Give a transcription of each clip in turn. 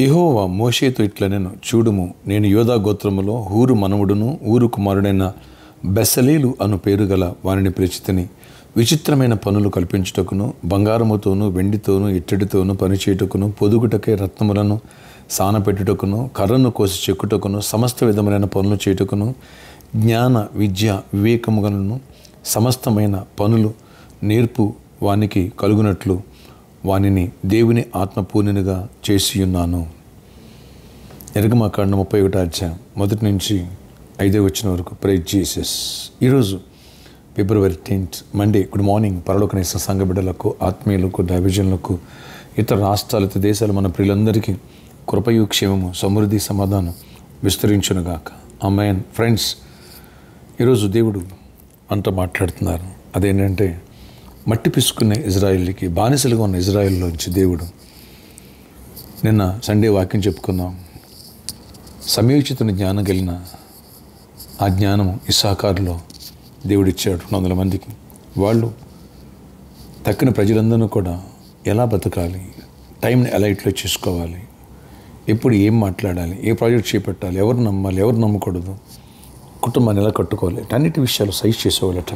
యెహోవా మోషేతో ఇట్లనెను, చూడుము, నేను యోధా గోత్రములో హూరు మనవుడును ఊరు కుమారుడైన బెసలేలు అను పేరు గల వారిని పిలిచితిని. విచిత్రమైన పనులు కల్పించుటకును, బంగారముతోనూ వెండితోనూ ఇత్తడితోనూ పనిచేయుటకును, పొదుగుటకే రత్నములను సానపెట్టుటకును, కర్రను కోసి చెక్కుటకును, సమస్త విధములైన పనులు చేయుటకును, జ్ఞాన విద్య వివేకములను సమస్తమైన పనులు నేర్పు వానికి కలుగునట్లు వానిని దేవుని ఆత్మపూర్ణునిగా చేసియున్నాను. నిర్గమకాండం 31 అధ్యాయం 1 నుంచి 5 వచ్చిన వరకు. Praise Jesus. ఈరోజు ఫిబ్రవరి 10 మండే. Good morning. పరలోకనేసిన సంఘ బిడ్డలకు, ఆత్మీయులకు, దైవజనులకు, ఇతర రాష్ట్రాలు, ఇతర దేశాలు మన ప్రియులందరికీ కృపయు క్షేమము సమృద్ధి సమాధానం విస్తరించునుగాక. ఆమేన్. ఫ్రెండ్స్, ఈరోజు దేవుడు అంతా మాట్లాడుతున్నారు. అదేంటంటే, మట్టి పిసుకునే ఇజ్రాయిల్కి, బానిసలుగా ఉన్న ఇజ్రాయిల్లోంచి దేవుడు, నిన్న సండే వాక్యం చెప్పుకున్నాం, సమయోచిత జ్ఞానం కలిగిన ఆ జ్ఞానము ఇస్సాకారులో దేవుడిచ్చాడు 200 మందికి. వాళ్ళు తక్కిన ప్రజలందరూ కూడా ఎలా బతకాలి, టైంని ఎలా ఇట్లా చేసుకోవాలి, ఎప్పుడు ఏం మాట్లాడాలి, ఏ ప్రాజెక్ట్ చేపట్టాలి, ఎవరు నమ్మాలి, ఎవరు నమ్మకూడదు, కుటుంబాన్ని ఎలా కట్టుకోవాలి, అన్నిటి విషయాలు సైజ్ చేసేవాళ్ళట.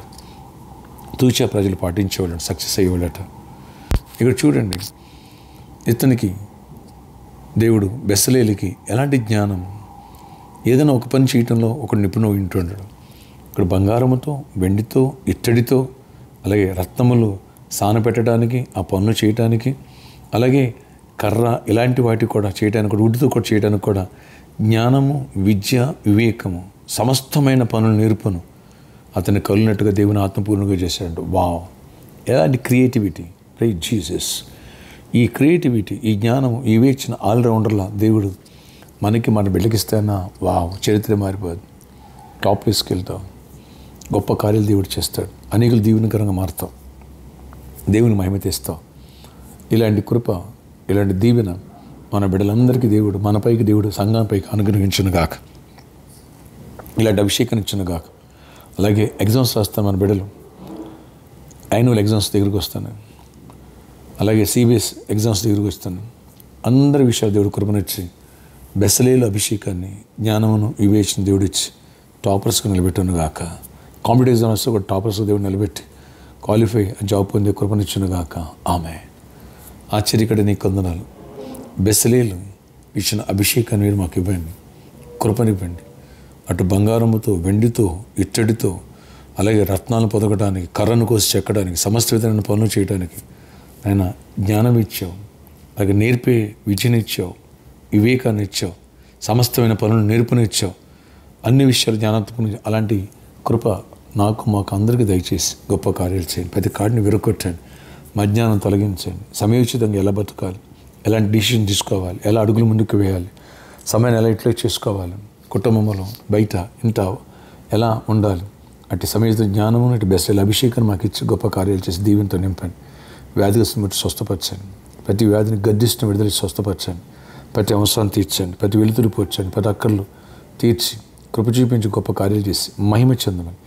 తూచా ప్రజలు పాటించేవాళ్ళట, సక్సెస్ అయ్యేవాళ్ళట. ఇక్కడ చూడండి, ఇతనికి దేవుడు బెసలేలికి ఎలాంటి జ్ఞానం, ఏదైనా ఒక పని చేయటంలో ఒక నిపుణుడు ఉంటుండడు. ఇక్కడ బంగారముతో, వెండితో, ఇత్తడితో, అలాగే రత్నములు సానపెట్టడానికి, ఆ పనులు చేయటానికి, అలాగే కర్ర ఇలాంటి వాటి కూడా చేయడానికి కూడా, ఉడితో కూడా చేయడానికి కూడా జ్ఞానము, విద్య, వివేకము, సమస్తమైన పనులు నేర్పును అతన్ని కలిగినట్టుగా దేవుని ఆత్మపూర్ణంగా చేశాడు. వావ్, ఎలాంటి క్రియేటివిటీ. Praise Jesus. ఈ క్రియేటివిటీ, ఈ జ్ఞానము, ఈ వివేచన ఆల్రౌండర్లా దేవుడు మనకి మన బిడ్డకిస్తానా, వావ్, చరిత్ర మారిపోదు. టాప్ ప్లేస్కి వెళ్తాం, గొప్ప కార్యాలు దేవుడు చేస్తాడు, అనేకులు దీవెనకరంగా మారుతాం, దేవుని మహిమ తెస్తాం. ఇలాంటి కృప, ఇలాంటి దీవెన మన బిడ్డలందరికీ దేవుడు, మనపైకి దేవుడు సంఘంపైకి అనుగ్రహించునుగాక. ఇలాంటి అభిషేకం ఇచ్చునుగాక. అలాగే ఎగ్జామ్స్ రాస్తాను మన బిడ్డలు, యాన్యువల్ ఎగ్జామ్స్ దగ్గరికి వస్తాను, అలాగే సిబిఎస్ ఎగ్జామ్స్ దగ్గరికి వస్తాను. అందరి విషయాలు దేవుడు కృపనిచ్చి, బెసలేలు అభిషేకాన్ని, జ్ఞానమును, వివేచన దేవుడిచ్చి టాపర్స్గా నిలబెట్టునుగాక. కాంపిటేటివ్ ఎగ్జామ్స్ కూడా టాపర్స్గా దేవుడు నిలబెట్టి క్వాలిఫై జాబ్ పొందే కృపనిచ్చునుగాక. ఆమె ఆశ్చర్యకడ నీ కొందనాలు. బెసలేలు ఇచ్చిన అభిషేకాన్ని మీరు మాకు ఇవ్వండి, కృపనివ్వండి. అటు బంగారముతో, వెండితో, ఇత్తడితో, అలాగే రత్నాలను పొదగడానికి, కర్రను కోసి చెక్కడానికి, సమస్త విధమైన పనులు చేయడానికి ఆయన జ్ఞానం ఇచ్చావు, అలాగే నేర్పే విద్యనిచ్చావు, వివేకాన్ని ఇచ్చావు, సమస్తమైన పనులు నేర్పునిచ్చావు, అన్ని విషయాలు జ్ఞానాత్మకం. అలాంటి కృప నాకు, మాకు అందరికీ దయచేసి గొప్ప కార్యాలు చేయండి. ప్రతి కాడిని విరగొట్టండి, మజ్ఞానం తొలగించండి. సమయోచితంగా ఎలా బతకాలి, ఎలాంటి డిసిషన్ తీసుకోవాలి, ఎలా అడుగులు ముందుకు వేయాలి, సమయాన్ని ఎలా ఇట్లా చేసుకోవాలి, కుటుంబంలో బయట ఇంట ఎలా ఉండాలి, అటు సమయోచిత జ్ఞానము, అటు బెస్ట్ అభిషేకాన్ని మాకు ఇచ్చి గొప్ప కార్యాలు చేసి దీవెనతో నింపండి. వ్యాధిగ్రస్తుని బట్టి స్వస్థపరచండి, ప్రతి వ్యాధిని గద్దిస్తున్న విడుదల స్వస్థపరచండి, ప్రతి అవసరాన్ని తీర్చండి, ప్రతి వెలుతురు పోర్చండి, ప్రతి అక్కర్లు తీర్చి కృప చూపించి గొప్ప కార్యాలు చేసి మహిమ చెందమని.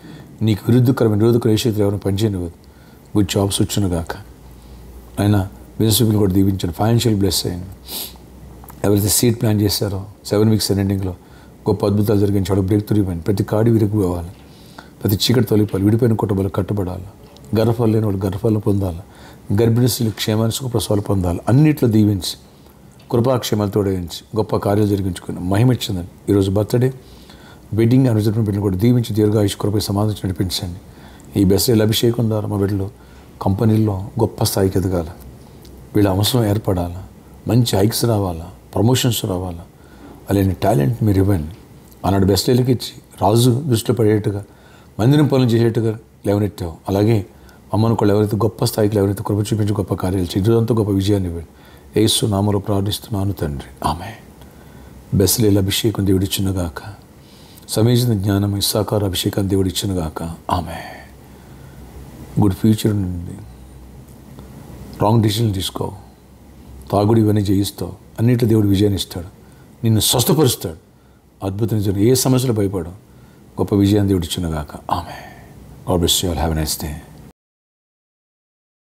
నీకు విరుద్ధకరమైన నిరోధకులు ఏ శక్తులు ఎవరైనా పనిచేయనివ్వదు. Good jobs వచ్చునుగాక. ఆయన బిజినెస్ పీపుల్ కూడా దీవించండి, ఫైనాన్షియల్ బ్లెస్ అయ్యండి. ఎవరైతే సీట్ ప్లాన్ చేశారో 7 వీక్స్ ఎండింగ్లో గొప్ప అద్భుతాలు జరిగించాడు. బ్రేక్ త్రూ ఇవ్వండి. ప్రతి కాడి విరిగిపోవాలి, ప్రతి చీకటి తొలిపోవాలి, విడిపోయిన కుటుంబాలు కట్టబడాలి, గర్భఫలం లేని వాళ్ళు గర్భఫలం పొందాలి, గర్భిణీ స్త్రీలు క్షేమాన్ని సుఖప్రసవాలు పొందాలి. అన్నిట్లో దీవించి కృపాక్షేమాలు తోడేయించి గొప్ప కార్యాలు జరిగించుకుని మహిమ ఇచ్చిందండి. ఈరోజు బర్త్డే, వెడ్డింగ్ అనుజరిపిన బిడ్డలు కూడా దీవించి దీర్ఘాయుష్ కృపై సమాధానం నడిపించండి. ఈ బెస్టేల్ అభిషేకం ద్వారా మా బిడ్డలు కంపెనీల్లో గొప్ప స్థాయికి ఎదగాల, వీళ్ళ అవసరం ఏర్పడాలా, మంచి హైక్స్ రావాలా, ప్రమోషన్స్ రావాలా, అలాంటి టాలెంట్ మీరు ఇవ్వండి. ఆనాడు బెస్టేలకి ఇచ్చి రాజు దృష్టిలో పడేట్టుగా, మందిరం పనులు చేసేట్టుగా లేవనెత్తావు. అలాగే అమ్మను కూడా ఎవరైతే గొప్ప స్థాయికి ఎవరైతే కృప చూపించి గొప్ప కార్యాలు చేయడంతో గొప్ప విజయాన్ని ఇవ్వండి. యేసు నామములో ప్రార్థిస్తున్నాను తండ్రి, ఆమె. బెస్లేల్ అభిషేకం దేవుడిచ్చునుగాక. సమయోచిత జ్ఞానం ఇస్సాకారు అభిషేకం దేవుడిచ్చునుగాక. ఆమె. గుడ్ ఫ్యూచర్ నుండి రాంగ్ డిసిషన్ తీసుకో, తాగుడు ఇవన్నీ జయిస్తావు, అన్నింటిలో దేవుడు విజయాన్ని ఇస్తాడు, నిన్ను స్వస్థపరుస్తాడు, అద్భుతం జరిగి ఏ సమస్యలు భయపడవు, గొప్ప విజయాన్ని దేవుడిచ్చునుగాక. ఆమె. God bless you all. Have a nice day.